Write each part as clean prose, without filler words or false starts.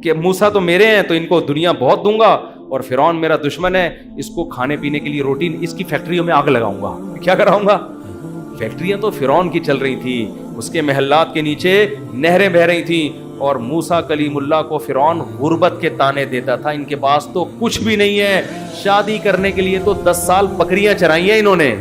کہ موسیٰ تو میرے ہیں تو ان کو دنیا بہت دوں گا، اور فرعون میرا دشمن ہے، اس کو کھانے پینے کے لیے روٹی، اس کی فیکٹریوں میں آگ لگاؤں گا۔ کیا کراؤں گا؟ فیکٹریاں تو فرعون کی چل رہی تھیں، اس کے محلات کے نیچے نہریں بہہ رہی تھیں، اور موسیٰ کلیم اللہ کو فرعون غربت کے طعنے دیتا تھا، ان کے پاس تو کچھ بھی نہیں ہے، شادی کرنے کے لیے تو 10 سال بکریاں چرائی ہیں انہوں نے۔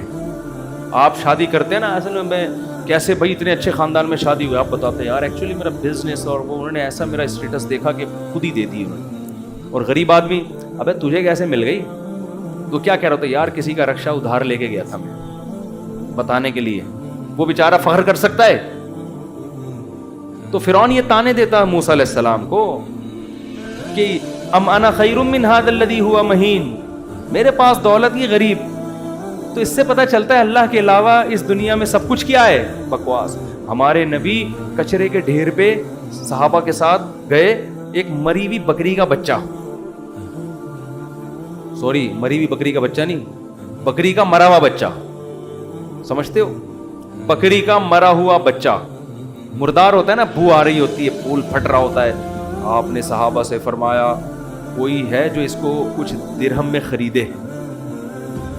آپ شادی کرتے ہیں نا، اصل میں کیسے بھائی اتنے اچھے خاندان میں شادی ہوئی، آپ بتاتے ہیں یار ایکچولی میرا بزنس، اور وہ انہوں نے ایسا میرا اسٹیٹس دیکھا کہ خود ہی دے دی انہوں نے۔ اور غریب آدمی، ابے تجھے کیسے مل گئی؟ تو کیا کہہ رہا تھا؟ یار کسی کا رکشہ ادھار لے کے گیا تھا میں بتانے کے لیے، وہ بیچارہ فخر کر سکتا ہے؟ تو فرعون یہ طعنے دیتا موسیٰ علیہ السلام کو کہ ام انا خیر من ھذا الذی ھوا مہین، میرے پاس دولت یہ غریب۔ تو اس سے پتہ چلتا ہے اللہ کے علاوہ اس دنیا میں سب کچھ کیا ہے؟ بکواس۔ ہمارے نبی کچرے کے ڈھیر پہ صحابہ کے ساتھ گئے، ایک مری ہوئی بکری کا بچہ، سوری مری ہوئی بکری کا بچہ نہیں، بکری کا مرا ہوا بچہ، سمجھتے ہو؟ بکری کا مرا ہوا بچہ مردار ہوتا ہے نا، بو آ رہی ہوتی ہے، پھول پھٹ رہا ہوتا ہے۔ آپ نے صحابہ سے فرمایا کوئی ہے جو اس کو کچھ درہم میں خریدے؟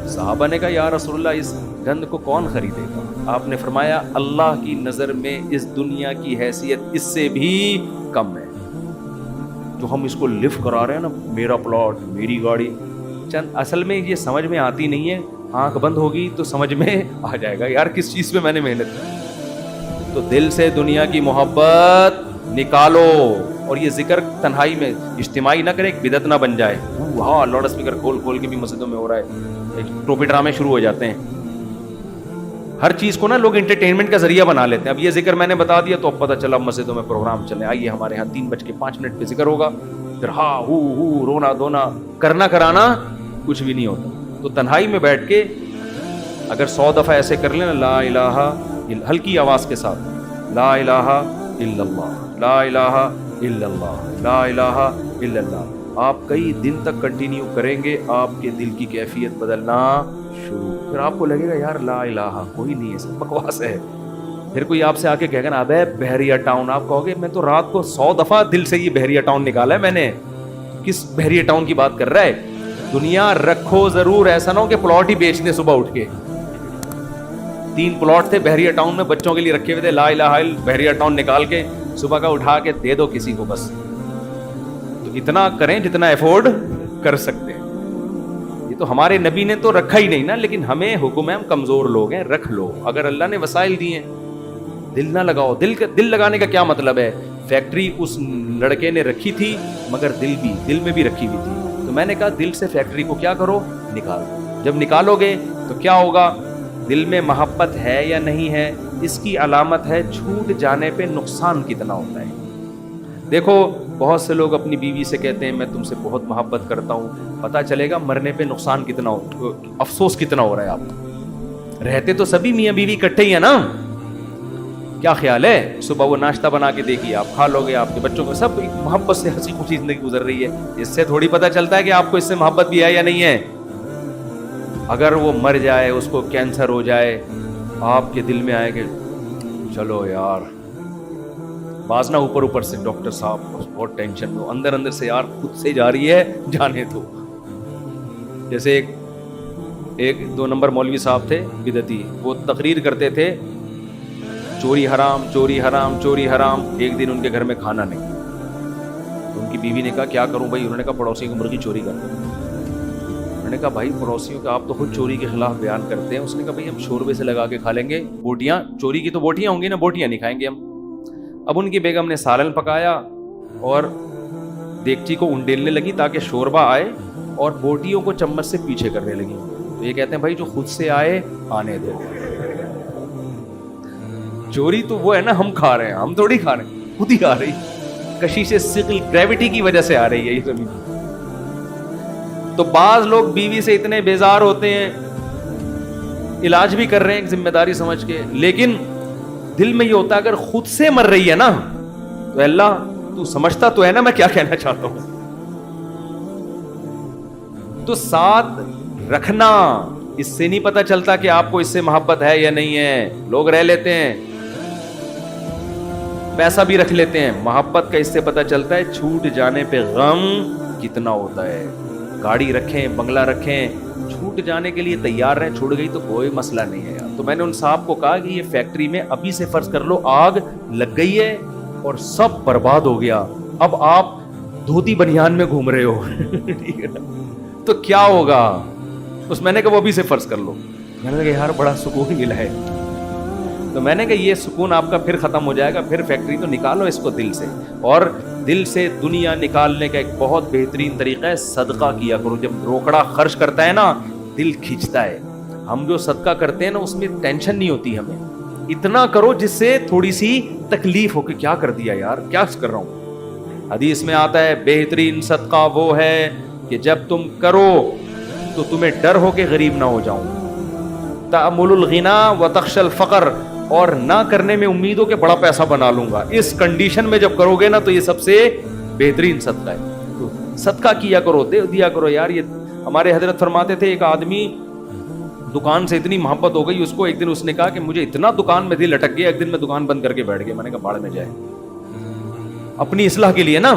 صحابہ نے کہا یا رسول اللہ اس گند کو کون خریدے گا؟ آپ نے فرمایا اللہ کی نظر میں اس دنیا کی حیثیت اس سے بھی کم ہے۔ جو ہم اس کو لفٹ کرا رہے ہیں نا، میرا پلاٹ میری گاڑی، چند اصل میں یہ سمجھ میں آتی نہیں ہے، آنکھ بند ہوگی تو سمجھ میں آ جائے گا یار کس چیز پہ میں نے محنت کی۔ تو دل سے دنیا کی محبت نکالو، اور یہ ذکر تنہائی میں اجتماعی نہ کرے، ایک بدعت نہ بن جائے۔ ہاں لاؤڈ اسپیکر کھول کے بھی مسجدوں میں ہو رہا ہے، ٹوپی ڈرامے شروع ہو جاتے ہیں۔ ہر چیز کو نا لوگ انٹرٹینمنٹ کا ذریعہ بنا لیتے ہیں۔ اب یہ ذکر میں نے بتا دیا تو اب پتہ چلا مسجدوں میں پروگرام چلے، آئیے ہمارے یہاں 3:05 پہ ذکر ہوگا، پھر ہاں ہو رونا دھونا کرنا کرانا کچھ بھی نہیں ہوتا۔ تو تنہائی میں بیٹھ کے اگر 100 دفعہ ایسے کر لیں نا، لا الہ، ہلکی آواز کے ساتھ، لا الہ الا اللہ، لا الہ الا اللہ، لا الہ الا اللہ، آپ کئی دن تک کنٹینیو کریں گے، آپ کے دل کی کیفیت بدلنا شروع، پھر آپ کو لگے گا یار لا الہ کوئی نہیں ہے، سب بکواس ہے۔ پھر کوئی آپ سے آ کے کہے گا نا ابے بحریہ ٹاؤن، آپ کہو گے میں تو رات کو 100 دفعہ دل سے یہ بحریہ ٹاؤن نکالا ہے میں نے، کس بحریہ ٹاؤن کی بات کر رہا ہے؟ دنیا رکھو ضرور، ایسا نہ ہو کہ پلاٹ ہی بیچ دیں صبح اٹھ کے۔ 3 پلاٹ تھے بحریہ ٹاؤن میں بچوں کے لیے رکھے ہوئے تھے، لا الہ الا بحریہ ٹاؤن نکال کے صبح کا اٹھا کے دے دو کسی کو، بس تو اتنا کریں جتنا افورڈ کر سکتے ہیں۔ یہ تو ہمارے نبی نے تو رکھا ہی نہیں نا، لیکن ہمیں حکم ہے، ہم کمزور لوگ ہیں، رکھ لو اگر اللہ نے وسائل دیے ہیں۔ دل نہ لگاؤ، دل لگانے کا کیا مطلب ہے؟ فیکٹری اس لڑکے نے رکھی تھی مگر دل میں بھی رکھی ہوئی تھی، تو میں نے کہا دل سے فیکٹری کو کیا کرو، نکالو۔ جب نکالو گے تو کیا ہوگا؟ دل میں محبت ہے یا نہیں ہے، اس کی علامت ہے چھوٹ جانے پہ نقصان کتنا ہوتا ہے۔ دیکھو بہت سے لوگ اپنی بیوی سے کہتے ہیں میں تم سے بہت محبت کرتا ہوں، پتہ چلے گا مرنے پہ نقصان کتنا ہو، افسوس کتنا ہو رہا ہے آپ کو۔ رہتے تو سبھی میاں بیوی اکٹھے ہی ہیں نا، کیا خیال ہے؟ صبح وہ ناشتہ بنا کے دیکھیے، آپ کھا لو گے، آپ کے بچوں کو سب محبت سے ہنسی خوشی زندگی گزر رہی ہے۔ اس سے تھوڑی پتہ چلتا ہے کہ آپ کو اس سے محبت بھی ہے یا نہیں ہے۔ اگر وہ مر جائے، اس کو کینسر ہو جائے، آپ کے دل میں آئے کہ چلو یار، بعض نہ اوپر سے ڈاکٹر صاحب بہت ٹینشن ہو، اندر سے یار خود سے جا رہی ہے جانے دو۔ جیسے ایک 2 نمبر مولوی صاحب تھے بدعتی، وہ تقریر کرتے تھے چوری حرام چوری حرام چوری حرام۔ ایک دن ان کے گھر میں کھانا نہیں، تو ان کی بیوی نے کہا کیا کروں بھائی؟ انہوں نے کہا پڑوسی کی مرغی چوری کر دو۔ انہوں نے کہا بھائی پڑوسیوں کا آپ تو خود چوری کے خلاف بیان کرتے ہیں۔ اس نے کہا بھائی ہم شوربے سے لگا کے کھا لیں گے، بوٹیاں چوری کی تو بوٹیاں ہوں گی نا، بوٹیاں نہیں کھائیں گے ہم۔ اب ان کی بیگم نے سالن پکایا اور دیگچی کو انڈیلنے لگی تاکہ شوربہ آئے، اور بوٹیوں کو چمچ سے پیچھے کرنے لگی۔ تو یہ کہتے ہیں بھائی جو خود سے آئے آنے دو، چوری تو وہ ہے نا ہم کھا رہے ہیں، ہم تھوڑی کھا رہے ہیں، خود ہی آ رہی، کشش ثقل گریوٹی کی وجہ سے آ رہی ہے یہ زمین۔ تو بعض لوگ بیوی سے اتنے بیزار ہوتے ہیں، علاج بھی کر رہے ہیں ایک ذمہ داری سمجھ کے، لیکن دل میں یہ ہوتا ہے اگر خود سے مر رہی ہے نا تو اللہ تو سمجھتا تو ہے نا میں کیا کہنا چاہتا ہوں۔ تو ساتھ رکھنا، اس سے نہیں پتا چلتا کہ آپ کو اس سے محبت ہے یا نہیں ہے۔ لوگ رہ لیتے ہیں، پیسہ بھی رکھ لیتے ہیں. محبت کا اس سے پتہ چلتا ہے چھوٹ جانے پہ غم کتنا ہوتا ہے. گاڑی رکھیں, بنگلہ رکھیں, چھوٹ جانے کے لیے تیار رہیں, چھوٹ گئی تو کوئی مسئلہ نہیں ہے یار. تو میں نے ان صاحب کو کہا کہ یہ فیکٹری میں ابھی سے فرض کر لو آگ لگ گئی ہے اور سب برباد ہو گیا, اب آپ دھوتی بنیان میں گھوم رہے ہو ٹھیک ہے نا, تو کیا ہوگا. اس میں نے کہا وہ ابھی سے فرض کر لو. میں نے کہا یار بڑا سکون ملا ہے. تو میں نے کہا یہ سکون آپ کا پھر ختم ہو جائے گا, پھر فیکٹری تو نکالو اس کو دل سے. اور دل سے دنیا نکالنے کا ایک بہت بہترین طریقہ ہے صدقہ کیا کرو. جب روکڑا خرچ کرتا ہے نا دل کھینچتا ہے. ہم جو صدقہ کرتے ہیں نا اس میں ٹینشن نہیں ہوتی ہمیں. اتنا کرو جس سے تھوڑی سی تکلیف ہو کہ کیا کر دیا یار, کیا کر رہا ہوں. حدیث میں آتا ہے بہترین صدقہ وہ ہے کہ جب تم کرو تو تمہیں ڈر ہو کہ غریب نہ ہو جاؤں. تأمل الغنا وتخش الفقر, اور نہ کرنے میں امید ہو کہ بڑا پیسہ بنا لوں گا. اس کنڈیشن میں جب کرو گے نا تو یہ سب سے بہترین صدقہ ہے. تو صدقہ کیا کرو, دے دیا کرو یار. یہ ہمارے حضرت فرماتے تھے ایک آدمی دکان سے اتنی محبت ہو گئی اس کو, ایک دن اس نے کہا کہ مجھے اتنا دکان میں دل اٹک گیا, ایک دن میں دکان بند کر کے بیٹھ گیا. میں نے کہا باڑ میں جائے, اپنی اصلاح کے لیے نا,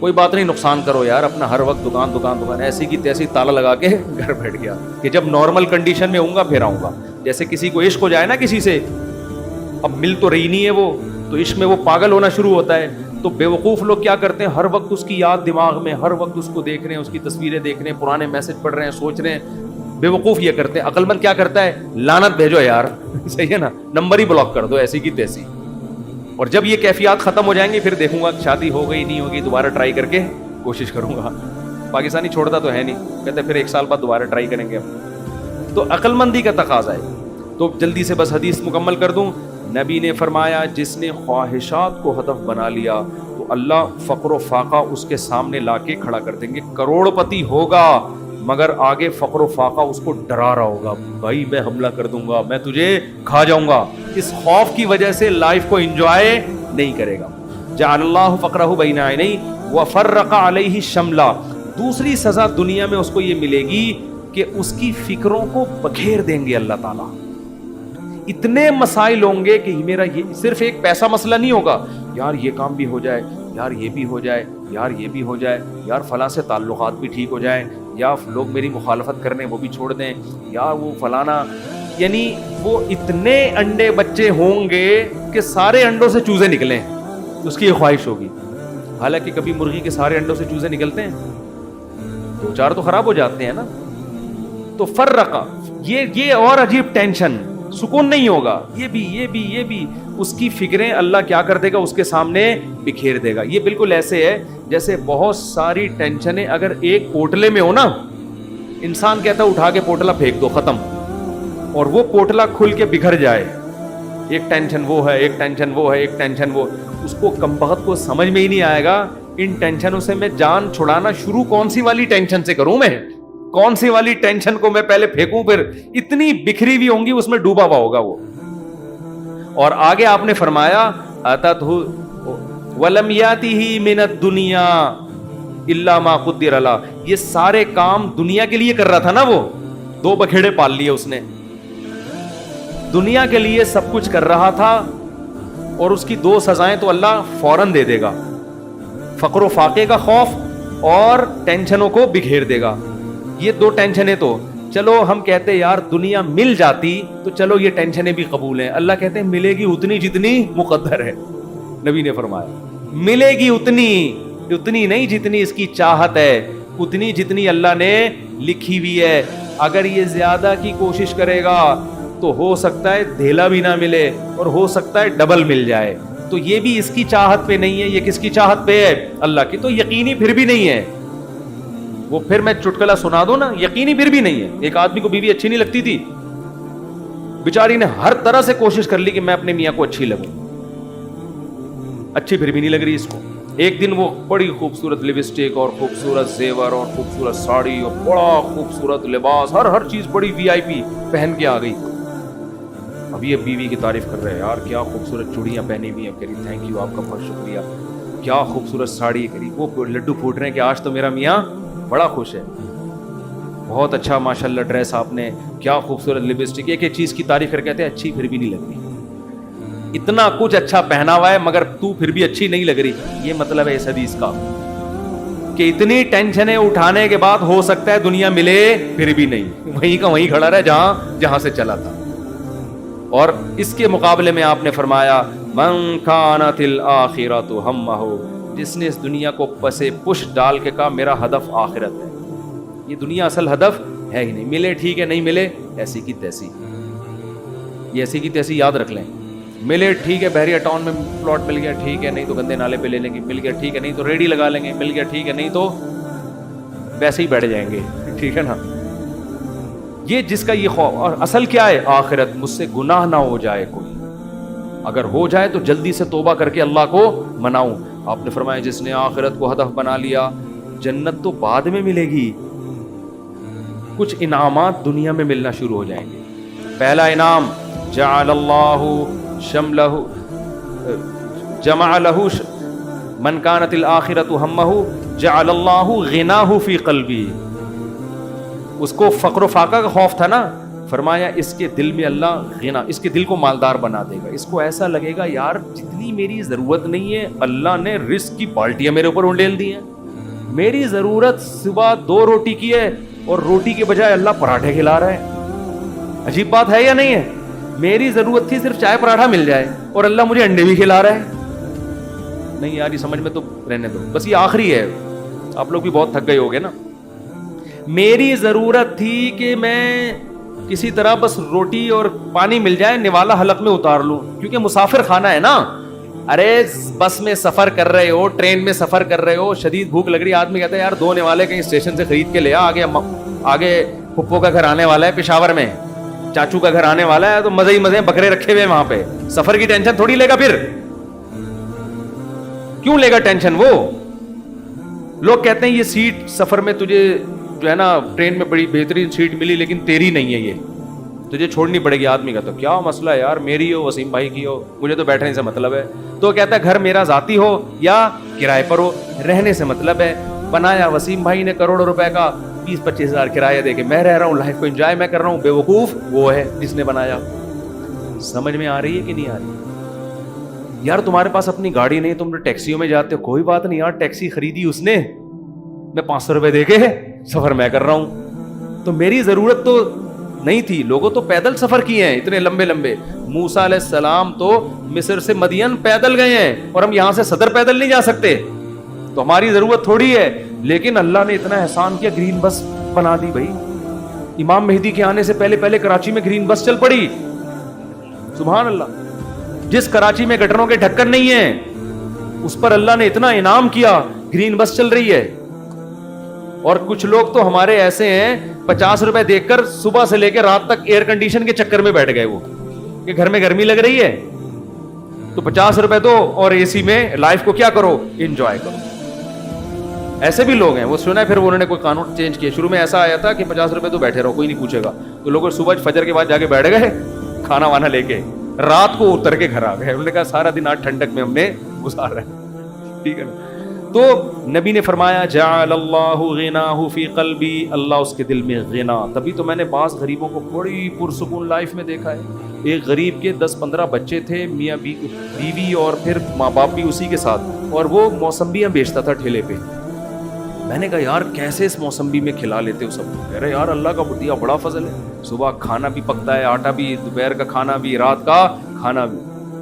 کوئی بات نہیں نقصان کرو یار اپنا, ہر وقت دکان دکان دکان ایسی کی تیسی تالا لگا کے گھر بیٹھ گیا کہ جب نارمل کنڈیشن میں ہوں گا پھر آؤں گا. جیسے کسی کو عشق ہو جائے نا کسی سے, اب مل تو رہی نہیں ہے وہ, تو عشق میں وہ پاگل ہونا شروع ہوتا ہے. تو بیوقوف لوگ کیا کرتے ہیں, ہر وقت اس کی یاد دماغ میں, ہر وقت اس کو دیکھ رہے ہیں, اس کی تصویریں دیکھ رہے ہیں, پرانے میسج پڑھ رہے ہیں, سوچ رہے ہیں. بیوقوف یہ کرتے ہیں. عقل مند کیا کرتا ہے, لعنت بھیجو یار صحیح ہے نا, نمبر ہی بلاک کر دو ایسی کی تیسی. اور جب یہ کیفیات ختم ہو جائیں گی پھر دیکھوں گا شادی ہو گئی نہیں ہوگی, دوبارہ ٹرائی کر کے کوشش کروں گا. پاکستانی چھوڑتا تو ہے نہیں, کہتے پھر 1 سال بعد دوبارہ ٹرائی کریں گے. تو عقل مندی کا تقاضا ہے. تو جلدی سے بس حدیث مکمل کر دوں. نبی نے فرمایا جس نے خواہشات کو ہدف بنا لیا تو اللہ فقر و فاقہ اس کے سامنے لا کے کھڑا کر دیں گے. کروڑ پتی ہوگا مگر آگے فقر و فاقہ اس کو ڈرا رہا ہوگا, بھائی میں حملہ کر دوں گا, میں تجھے کھا جاؤں گا. اس خوف کی وجہ سے لائف کو انجوائے نہیں کرے گا. جعل اللہ فقرہ بین عینیہ وفرق علیہ شملہ. دوسری سزا دنیا میں اس کو یہ ملے گی کہ اس کی فکروں کو بکھیر دیں گے اللہ تعالیٰ. اتنے مسائل ہوں گے کہ میرا یہ صرف ایک پیسہ مسئلہ نہیں ہوگا, یار یہ کام بھی ہو جائے, یار یہ بھی ہو جائے, یار یہ بھی ہو جائے, یار فلاں سے تعلقات بھی ٹھیک ہو جائیں, یا لوگ میری مخالفت کرنے وہ بھی چھوڑ دیں, یا وہ فلانا. یعنی وہ اتنے انڈے بچے ہوں گے کہ سارے انڈوں سے چوزے نکلیں, اس کی یہ خواہش ہوگی. حالانکہ کبھی مرغی کے سارے انڈوں سے چوزے نکلتے ہیں, 2-4 تو خراب ہو جاتے ہیں نا. تو فرقہ یہ اور عجیب ٹینشن, سکون نہیں ہوگا. یہ بھی اس کی فکریں اللہ کیا کر دے گا اس کے سامنے بکھیر دے گا. یہ بالکل ایسے ہے جیسے بہت ساری ٹینشنیں اگر ایک پوٹلے میں ہو نا, انسان کہتا ہے اٹھا کے پوٹلا پھینک دو, ختم, اور وہ پوٹلا کھل کے بکھر جائے. ایک ٹینشن وہ ہے, ایک ٹینشن وہ ہے, ایک ٹینشن وہ, اس کو کمبخت کو سمجھ میں ہی نہیں آئے گا ان ٹینشنوں سے میں جان چھڑانا شروع کون سی والی ٹینشن سے کروں, میں کون سی والی ٹینشن کو میں پہلے پھینکوں, پھر اتنی بکھری ہوئی ہوں گی اس میں ڈوبا ہوا ہوگا وہ. اور آگے آپ نے فرمایا اتتہ ولم یاتہ من الدنیا الا ما قدر له. یہ سارے کام دنیا کے لیے کر رہا تھا نا, وہ 2 بکھیڑے پال لیے اس نے, دنیا کے لیے سب کچھ کر رہا تھا, اور اس کی 2 سزائیں تو اللہ فوراً دے دے گا, فقر و فاقے کا خوف اور ٹینشنوں کو بکھیر دے گا. یہ 2 ٹینشنیں تو چلو ہم کہتے ہیں یار دنیا مل جاتی تو چلو یہ ٹینشنیں بھی قبول ہیں. اللہ کہتے ہیں ملے گی اتنی جتنی مقدر ہے. نبی نے فرمایا ملے گی اتنی نہیں جتنی اس کی چاہت ہے, اتنی جتنی اللہ نے لکھی ہوئی ہے. اگر یہ زیادہ کی کوشش کرے گا تو ہو سکتا ہے دھیلا بھی نہ ملے, اور ہو سکتا ہے ڈبل مل جائے. تو یہ بھی اس کی چاہت پہ نہیں ہے, یہ کس کی چاہت پہ ہے, اللہ کی. تو یقینی پھر بھی نہیں ہے وہ. پھر میں چٹکلا سنا دوں نا, یقینی پھر بھی نہیں ہے. ایک آدمی کو بیوی اچھی نہیں لگتی تھی, بیچاری نے ہر طرح سے کوشش کر لی کہ میں اپنے میاں کو اچھی لگوں, اچھی پھر بھی نہیں لگ رہی اس کو. ایک دن وہ بڑی خوبصورت لپسٹک اور خوبصورت زیور اور خوبصورت ساڑی اور بڑا خوبصورت لباس, ہر چیز بڑی VIP پہن کے آ گئی. ابھی یہ بیوی کی تعریف کر رہے ہیں, یار کیا خوبصورت چوڑیاں پہنی ہوئی ہیں. کہہ رہی تھینک یو, آپ کا بہت شکریہ, کیا خوبصورت ساڑی. کہہ رہی وہ لڈو پھوٹ رہے ہیں کہ آج تو میرا میاں بڑا خوش ہے, بہت اچھا ماشاءاللہ ڈریس آپ نے, کیا خوبصورت لپسٹک. ایک چیز کی تعریف کر کہتے ہیں اچھی پھر بھی نہیں لگ رہی. اتنا کچھ اچھا پہنا ہوا ہے مگر تو پھر بھی اچھی نہیں لگ رہی. یہ مطلب ہے اس حدیث کا کہ اتنی ٹینشنیں اٹھانے کے بعد ہو سکتا ہے دنیا ملے پھر بھی نہیں, وہیں کا وہیں کھڑا رہے جہاں سے چلا تھا. اور اس کے مقابلے میں آپ نے فرمایا من کانت الآخرۃ ہمہ, جس نے اس دنیا کو پسے پش ڈال کے کہا میرا ہدف آخرت ہے. یہ دنیا اصل ہدف ہے ہی نہیں, ملے ٹھیک ہے, نہیں ملے ایسی کی تیسی. یہ ایسی کی تیسی یاد رکھ لیں. ملے ٹھیک ہے, بحریہ ٹاؤن میں پلاٹ مل گیا ٹھیک ہے, نہیں تو گندے نالے پہ لے لیں گے, مل گیا ٹھیک ہے, نہیں تو ریڈی لگا لیں گے, مل گیا ٹھیک ہے, نہیں تو ویسے ہی بیٹھ جائیں گے, ٹھیک ہے نا. یہ جس کا یہ خوف, اور اصل کیا ہے آخرت, مجھ سے گناہ نہ ہو جائے کوئی, اگر ہو جائے تو جلدی سے توبہ کر کے اللہ کو مناؤں. آپ نے فرمایا جس نے آخرت کو ہدف بنا لیا, جنت تو بعد میں ملے گی, کچھ انعامات دنیا میں ملنا شروع ہو جائیں گے. پہلا انعام جعل اللہ شملہ جمع لہ من کانت الآخرۃ ہمہ جعل اللہ غناہ فی قلبی. اس کو فقر و فاقہ کا خوف تھا نا, فرمایا اس کے دل میں اللہ غنا, اس کے دل کو مالدار بنا دے گا. اس کو ایسا لگے گا یار جتنی میری ضرورت نہیں ہے اللہ نے رزق کی بالٹیاں میرے اوپر انڈیل دی ہیں. میری ضرورت صبح 2 روٹی کی ہے اور روٹی کے بجائے اللہ پراٹھے کھلا رہا ہے. عجیب بات ہے یا نہیں ہے؟ میری ضرورت تھی صرف چائے پراٹھا مل جائے اور اللہ مجھے انڈے بھی کھلا رہا ہے. نہیں یار یہ سمجھ میں تو رہنے دو, بس یہ آخری ہے, آپ لوگ بھی بہت تھک گئے ہوگے نا. میری ضرورت تھی کہ میں کسی طرح بس روٹی اور پانی مل جائے نوالا حلق میں اتار لوں, کیونکہ مسافر خانہ ہے نا. ارے بس میں سفر کر رہے ہو, ٹرین میں سفر کر رہے ہو, شدید بھوک لگ رہی ہے, آدمی کہتا ہے یار 2 نوالے کہیں اسٹیشن سے خرید کے لے آ, آگے پھپھو کا گھر آنے والا ہے پشاور میں, چاچو کا گھر آنے والا ہے, تو مزے ہی مزے بکرے رکھے ہوئے وہاں پہ, سفر کی ٹینشن تھوڑی لے گا. پھر کیوں لے گا ٹینشن وہ؟ لوگ کہتے ہیں یہ سیٹ سفر میں تجھے جو ہے نا ٹرین میں بڑی بہترین سیٹ ملی لیکن تیری نہیں ہے, یہ تجھے چھوڑنی پڑے گی. آدمی کا تو کیا مسئلہ ہے یار, میری ہو وسیم بھائی کی ہو, مجھے تو بیٹھنے سے مطلب ہے. تو کہتا ہے گھر میرا ذاتی ہو یا کرائے پر ہو, رہنے سے مطلب ہے. بنایا وسیم بھائی نے کروڑوں روپے کا, 20-25 ہزار کرایہ دے کے میں رہ رہا ہوں, لائف کو انجوائے میں کر رہا ہوں. بیوقوف وہ ہے جس نے بنایا. سمجھ میں آ رہی ہے کہ نہیں آ رہی؟ یار تمہارے پاس اپنی گاڑی نہیں, تم ٹیکسیوں میں جاتے ہو, کوئی بات نہیں یار, ٹیکسی خریدی اس نے, میں 500 روپے دے کے سفر میں کر رہا ہوں. تو میری ضرورت تو نہیں تھی, لوگوں تو پیدل سفر کیے ہیں اتنے لمبے لمبے. موسیٰ علیہ السلام تو مصر سے مدین پیدل گئے ہیں, اور ہم یہاں سے صدر پیدل نہیں جا سکتے, تو ہماری ضرورت تھوڑی ہے. لیکن اللہ نے اتنا احسان کیا, گرین بس بنا دی بھائی. امام مہدی کے آنے سے پہلے کراچی میں گرین بس چل پڑی. سبحان اللہ. جس کراچی میں گٹروں کے ڈھکن نہیں ہیں اس پر اللہ نے اتنا انعام کیا, گرین بس چل رہی ہے. اور کچھ لوگ تو ہمارے ایسے ہیں 50 روپے دیکھ کر صبح سے لے کے رات تک ایئر کنڈیشن کے چکر میں بیٹھ گئے, وہ کہ گھر میں گرمی لگ رہی ہے تو 50 روپے دو اور اے سی میں لائف کو کیا کرو, انجوائے کرو. ایسے بھی لوگ ہیں, وہ سنا ہے پھر انہوں نے کوئی قانون چینج کیا. شروع میں ایسا آیا تھا کہ 50 روپے تو بیٹھے رہو کوئی نہیں پوچھے گا, تو لوگ صبح فجر کے بعد جا کے بیٹھ گئے کھانا وانا لے کے, رات کو اتر کے گھر آ گئے. انہوں نے کہا سارا دن آج ٹھنڈک میں ہم نے گزارا ہے, ٹھیک ہے. تو نبی نے فرمایا جعل اللہ غناہ فی قلبی, اللہ اس کے دل میں غنا. تبھی تو میں نے بعض غریبوں کو بڑی پرسکون لائف میں دیکھا ہے. ایک غریب کے 10-15 بچے تھے, میاں بیوی اور پھر ماں باپ بھی اسی کے ساتھ, اور وہ موسمبیاں بیچتا تھا ٹھیلے پہ. میں نے کہا یار کیسے اس موسمبی میں کھلا لیتے ہو سب کو؟ کہہ رہے یار اللہ کا دیا بڑا فضل ہے, صبح کھانا بھی پکتا ہے, آٹا بھی, دوپہر کا کھانا بھی, رات کا کھانا بھی,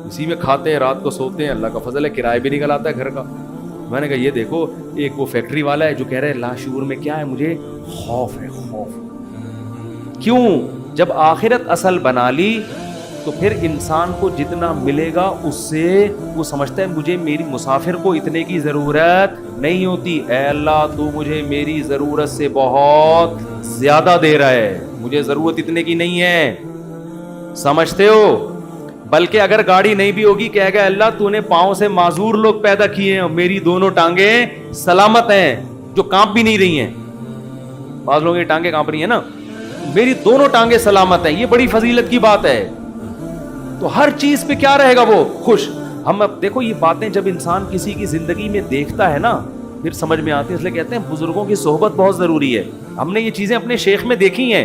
اسی میں کھاتے ہیں, رات کو سوتے ہیں, اللہ کا فضل ہے, کرایہ بھی نکل آتا ہے گھر کا. میں نے کہا یہ دیکھو, ایک وہ فیکٹری والا ہے جو کہہ رہے ہے لاشعور میں کیا ہے, مجھے خوف ہے, خوف. کیوں؟ جب آخرت اصل بنا لی تو پھر انسان کو جتنا ملے گا اس سے وہ سمجھتا ہے مجھے میری مسافر کو اتنے کی ضرورت نہیں ہوتی. اے اللہ تو مجھے میری ضرورت سے بہت زیادہ دے رہا ہے, مجھے ضرورت اتنے کی نہیں ہے, سمجھتے ہو. بلکہ اگر گاڑی نہیں بھی ہوگی کہے گا اللہ تو نے پاؤں سے معذور لوگ پیدا کیے ہیں, میری دونوں ٹانگیں سلامت ہیں جو کانپ بھی نہیں رہی ہیں. بعض لوگوں کی ٹانگیں کانپ رہی ہیں نا, میری دونوں ٹانگیں سلامت ہیں, یہ بڑی فضیلت کی بات ہے. تو ہر چیز پہ کیا رہے گا وہ خوش. ہم اب دیکھو یہ باتیں جب انسان کسی کی زندگی میں دیکھتا ہے نا پھر سمجھ میں آتی ہے. اس لیے کہتے ہیں بزرگوں کی صحبت بہت ضروری ہے. ہم نے یہ چیزیں اپنے شیخ میں دیکھی ہیں.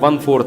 1/4।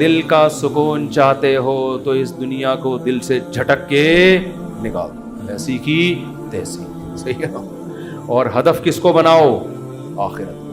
دل کا سکون چاہتے ہو تو اس دنیا کو دل سے جھٹک کے نکال دو، ایسی کی تیسی، صحیح ہے نا؟ اور ہدف کس کو بناؤ؟ آخرت۔